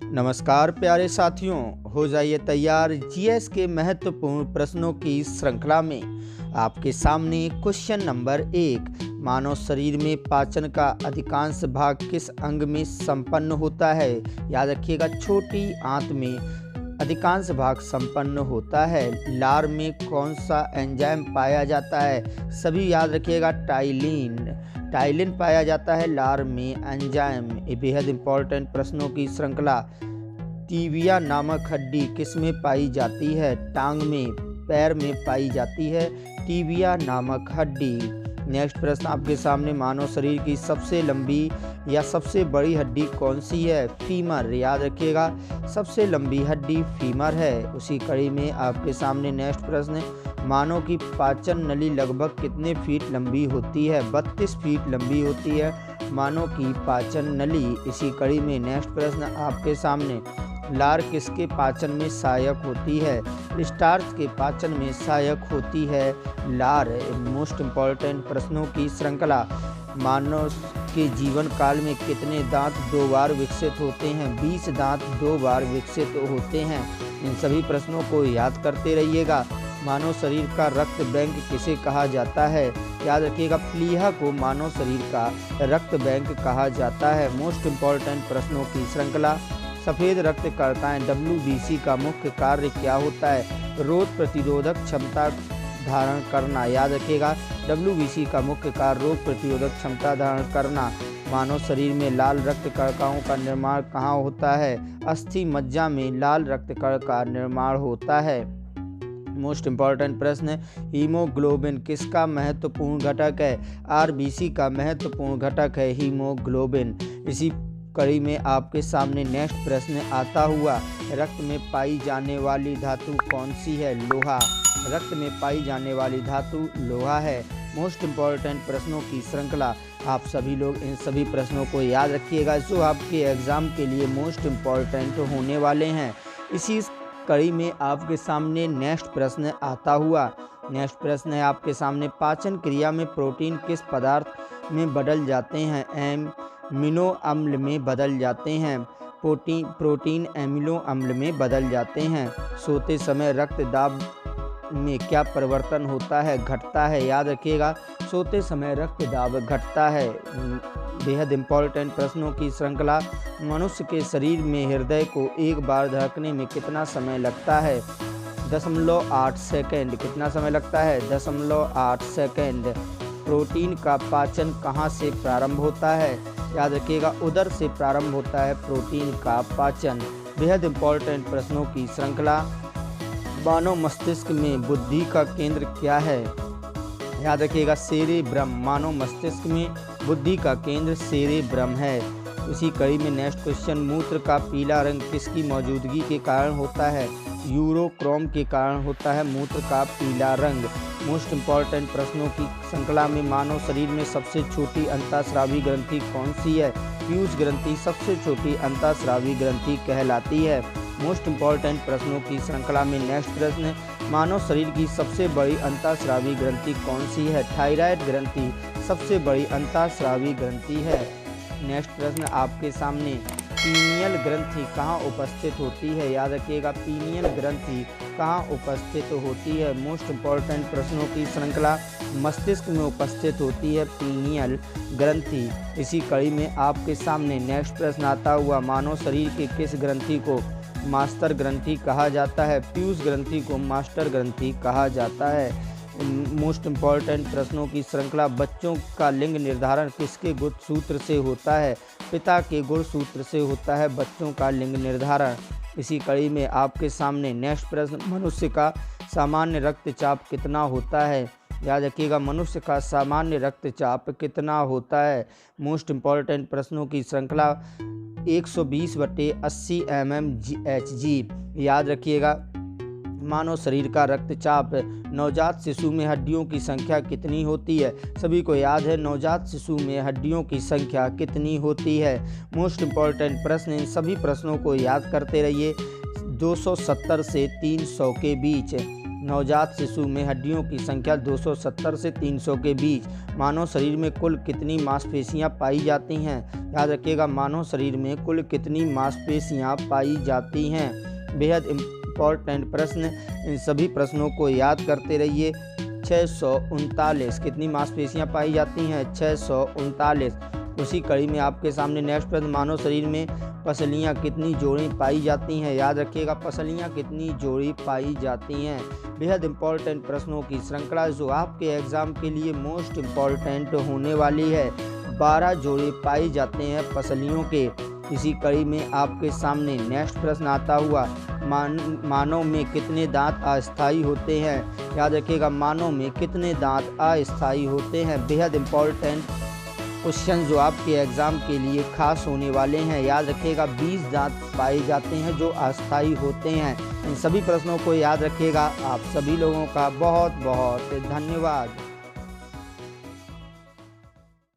नमस्कार प्यारे साथियों, हो जाइए तैयार जीएस के महत्वपूर्ण प्रश्नों की श्रृंखला में। आपके सामने क्वेश्चन नंबर 1। मानव शरीर में पाचन का अधिकांश भाग किस अंग में संपन्न होता है? याद रखिएगा, छोटी आंत में अधिकांश भाग संपन्न होता है। लार में कौन सा एंजाइम पाया जाता है? सभी याद रखिएगा, टाइलिन पाया जाता है लार में एंजाइम। ये बेहद इंपॉर्टेंट प्रश्नों की श्रृंखला। टीबिया नामक हड्डी किस में पाई जाती है? टांग में, पैर में पाई जाती है टीबिया नामक हड्डी। नेक्स्ट प्रश्न आपके सामने, मानव शरीर की सबसे लंबी या सबसे बड़ी हड्डी कौन सी है? फीमर। याद रखिएगा, सबसे लंबी हड्डी फीमर है। उसी कड़ी में आपके सामने नेक्स्ट प्रश्न, मानव की पाचन नली लगभग कितने फीट लंबी होती है? 32 फीट लंबी होती है मानव की पाचन नली। इसी कड़ी में नेक्स्ट प्रश्न आपके सामने, लार किसके पाचन में सहायक होती है? स्टार्च के पाचन में सहायक होती है लार। मोस्ट इम्पॉर्टेंट प्रश्नों की श्रृंखला। मानव के जीवन काल में कितने दांत 2 बार विकसित होते हैं? 20 दांत 2 बार विकसित होते हैं। इन सभी प्रश्नों को याद करते रहिएगा। मानव शरीर का रक्त बैंक किसे कहा जाता है? याद रखिएगा, प्लीहा को मानव शरीर का रक्त बैंक कहा जाता है। मोस्ट इम्पॉर्टेंट प्रश्नों की श्रृंखला। सफ़ेद रक्त कणिकाएं WBC का मुख्य कार्य क्या होता है? रोग प्रतिरोधक क्षमता धारण करना। याद रखिएगा, WBC का मुख्य कार्य रोग प्रतिरोधक क्षमता धारण करना। मानव शरीर में लाल रक्त कणिकाओं का निर्माण कहाँ होता है? अस्थि मज्जा में लाल रक्त कण का निर्माण होता है। मोस्ट इम्पॉर्टेंट प्रश्न, हीमोग्लोबिन किसका महत्वपूर्ण घटक है? RBC का महत्वपूर्ण घटक है हीमोग्लोबिन। इसी कड़ी में आपके सामने नेक्स्ट प्रश्न आता हुआ, रक्त में पाई जाने वाली धातु कौन सी है? लोहा। रक्त में पाई जाने वाली धातु लोहा है। मोस्ट इम्पॉर्टेंट प्रश्नों की श्रृंखला। आप सभी लोग इन सभी प्रश्नों को याद रखिएगा जो आपके एग्जाम के लिए मोस्ट इम्पॉर्टेंट होने वाले हैं। इसी कड़ी में आपके सामने नेक्स्ट प्रश्न आता हुआ, नेक्स्ट प्रश्न है आपके सामने, पाचन क्रिया में प्रोटीन किस पदार्थ में बदल जाते हैं? एमिनो अम्ल में बदल जाते हैं। प्रोटीन एमिनो अम्ल में बदल जाते हैं। सोते समय रक्त दाब में क्या परिवर्तन होता है? घटता है। याद रखिएगा, सोते समय रक्त दाब घटता है। बेहद इंपॉर्टेंट प्रश्नों की श्रृंखला। मनुष्य के शरीर में हृदय को एक बार धड़कने में कितना समय लगता है? 0.8 सेकेंड। कितना समय लगता है? 0.8 सेकेंड। प्रोटीन का पाचन कहाँ से प्रारंभ होता है? याद रखिएगा, उदर से प्रारंभ होता है प्रोटीन का पाचन। बेहद इंपॉर्टेंट प्रश्नों की श्रृंखला। मानव मस्तिष्क में बुद्धि का केंद्र क्या है? याद रखिएगा, सेरेब्रम। मानव मस्तिष्क में बुद्धि का केंद्र सेरेब्रम है। इसी कड़ी में नेक्स्ट क्वेश्चन, मूत्र का पीला रंग किसकी मौजूदगी के कारण होता है? यूरोक्रोम के कारण होता है मूत्र का पीला रंग। मोस्ट इम्पॉर्टेंट प्रश्नों की श्रृंखला में, मानव शरीर में सबसे छोटी अंतःस्रावी ग्रंथि कौन सी है? पीयूष ग्रंथि सबसे छोटी अंतःस्रावी ग्रंथि कहलाती है। मोस्ट इम्पॉर्टेंट प्रश्नों की श्रृंखला में नेक्स्ट प्रश्न, मानव शरीर की सबसे बड़ी अंतःस्रावी ग्रंथि कौन सी है? थायराइड ग्रंथि सबसे बड़ी अंतःस्रावी ग्रंथि है। नेक्स्ट प्रश्न आपके सामने, पीनियल ग्रंथि कहाँ उपस्थित होती है? याद रखिएगा, पीनियल ग्रंथि कहाँ उपस्थित होती है? मोस्ट इम्पॉर्टेंट प्रश्नों की श्रृंखला। मस्तिष्क में उपस्थित होती है पीनियल ग्रंथि। इसी कड़ी में आपके सामने नेक्स्ट प्रश्न आता हुआ, मानव शरीर के किस ग्रंथि को मास्टर ग्रंथि कहा जाता है? पीयूष ग्रंथि को मास्टर ग्रंथि कहा जाता है। मोस्ट इम्पॉर्टेंट प्रश्नों की श्रृंखला। बच्चों का लिंग निर्धारण किसके गुणसूत्र से होता है? पिता के गुणसूत्र से होता है बच्चों का लिंग निर्धारण। इसी कड़ी में आपके सामने नेक्स्ट प्रश्न, मनुष्य का सामान्य रक्तचाप कितना होता है? याद रखिएगा, मनुष्य का सामान्य रक्तचाप कितना होता है? मोस्ट इम्पॉर्टेंट प्रश्नों की श्रृंखला। 120/80 mmHg। याद रखिएगा, मानव शरीर का रक्तचाप। नवजात शिशु में हड्डियों की संख्या कितनी होती है? सभी को याद है, नवजात शिशु में हड्डियों की संख्या कितनी होती है? मोस्ट इम्पॉर्टेंट प्रश्न। इन सभी प्रश्नों को याद करते रहिए 270 से 300 के बीच। नवजात शिशु में हड्डियों की संख्या 270 से 300 के बीच। मानव शरीर में कुल कितनी मांसपेशियां पाई जाती हैं? याद रखिएगा, मानव शरीर में कुल कितनी मांसपेशियां पाई जाती हैं। बेहद इम्पोर्टेंट प्रश्न, इन सभी प्रश्नों को याद करते रहिए। 639 कितनी मांसपेशियां पाई जाती हैं? 639। उसी कड़ी में आपके सामने नेक्स्ट प्रश्न, मानव शरीर में पसलियां कितनी जोड़ी पाई जाती हैं? याद रखिएगा, पसलियां कितनी जोड़ी पाई जाती हैं। बेहद इम्पोर्टेंट प्रश्नों की श्रृंखला जो आपके एग्ज़ाम के लिए मोस्ट इम्पॉर्टेंट होने वाली है। 12 जोड़े पाए जाते हैं पसलियों के। इसी कड़ी में आपके सामने नेक्स्ट प्रश्न आता हुआ, मानव में कितने दांत अस्थायी होते हैं? याद रखिएगा, मानव में कितने दांत अस्थायी होते हैं। बेहद इम्पोर्टेंट क्वेश्चन जो आपके एग्ज़ाम के लिए खास होने वाले हैं। याद रखिएगा, 20 दांत पाए जाते हैं जो अस्थायी होते हैं। इन सभी प्रश्नों को याद रखिएगा। आप सभी लोगों का बहुत बहुत धन्यवाद।